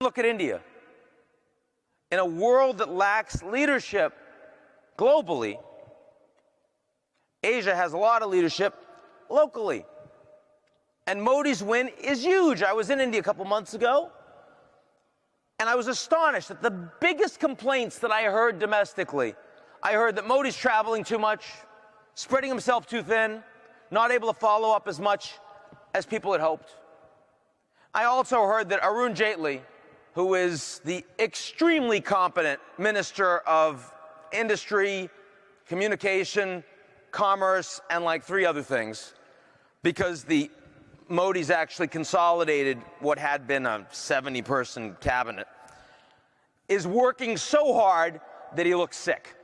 Look at India. In a world that lacks leadership globally, Asia has a lot of leadership locally. And Modi's win is huge. I was in India a couple months ago, and I was astonished at the biggest complaints that I heard domestically. I heard that Modi's traveling too much, spreading himself too thin, not able to follow up as much as people had hoped. I also heard that Arun Jaitley, who is the extremely competent Minister of Industry, Communication, Commerce, and like 3 other things, because the Modi's actually consolidated what had been a 70-person cabinet, is working so hard that he looks sick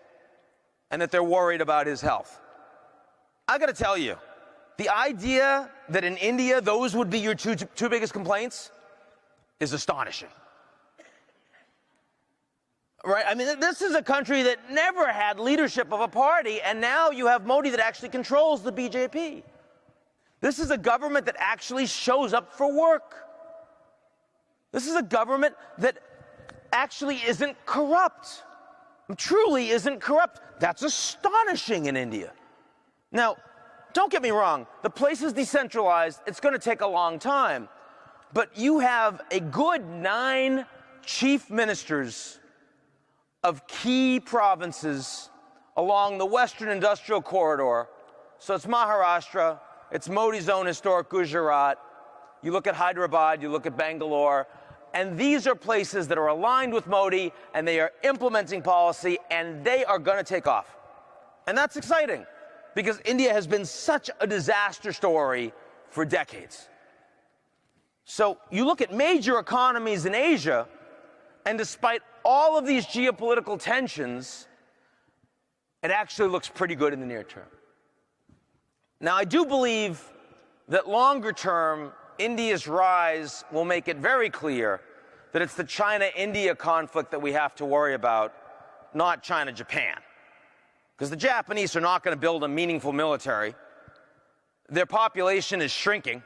and that they're worried about his health. I got to tell you, the idea that in India those would be your two biggest complaints is astonishing. Right? I mean, this is a country that never had leadership of a party, and now you have Modi that actually controls the BJP. This is a government that actually shows up for work. This is a government that actually isn't corrupt. Truly isn't corrupt. That's astonishing in India. Now, don't get me wrong, the place is decentralized. It's going to take a long time. But you have a good 9 chief ministers of key provinces along the Western Industrial Corridor. So it's Maharashtra, it's Modi's own historic Gujarat. You look at Hyderabad, you look at Bangalore, and these are places that are aligned with Modi, and they are implementing policy, and they are going to take off. And that's exciting, because India has been such a disaster story for decades. So you look at major economies in Asia, and despite all of these geopolitical tensions, it actually looks pretty good in the near term. Now, I do believe that longer term, India's rise will make it very clear that it's the China-India conflict that we have to worry about, not China-Japan. Because the Japanese are not going to build a meaningful military. Their population is shrinking.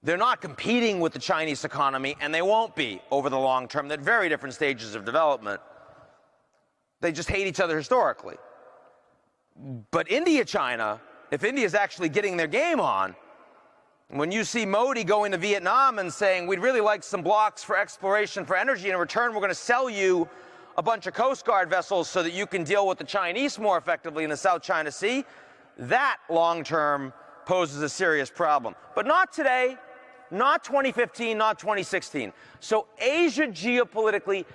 They're not competing with the Chinese economy, and they won't be over the long term. They're at very different stages of development. They just hate each other historically. But India-China, if India is actually getting their game on, when you see Modi going to Vietnam and saying, we'd really like some blocks for exploration for energy, and in return we're going to sell you a bunch of Coast Guard vessels so that you can deal with the Chinese more effectively in the South China Sea, that long-term poses a serious problem. But not today, not 2015, not 2016. So Asia geopolitically